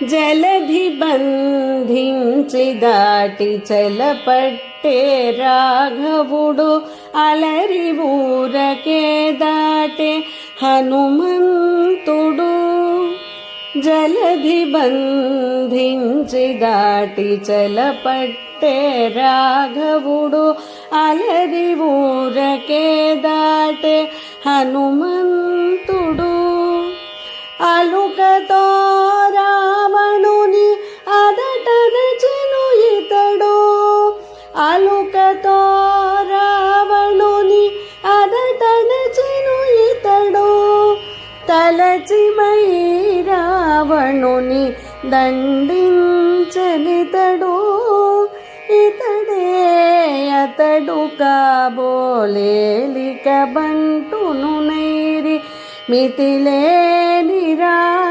జలధి బంధించి దాటి చలపట్టే రాఘవుడు అలరి ఊరకే దాటే హనుమంతుడు. జలధి బంధించి దాటి చలపట్టే రాఘవుడు అలరి ఊరకే దాటే హనుమంతుడు. అలుకతో రావణుని అదటనచెను ఇతడు. అలుకతో రావణుని అదటనచెను ఇతడు. తలచిమై రావణుని దండించనితడు. ఇతడే అతడు కాబోలేలిక బంటును నైరి మితిలేని రా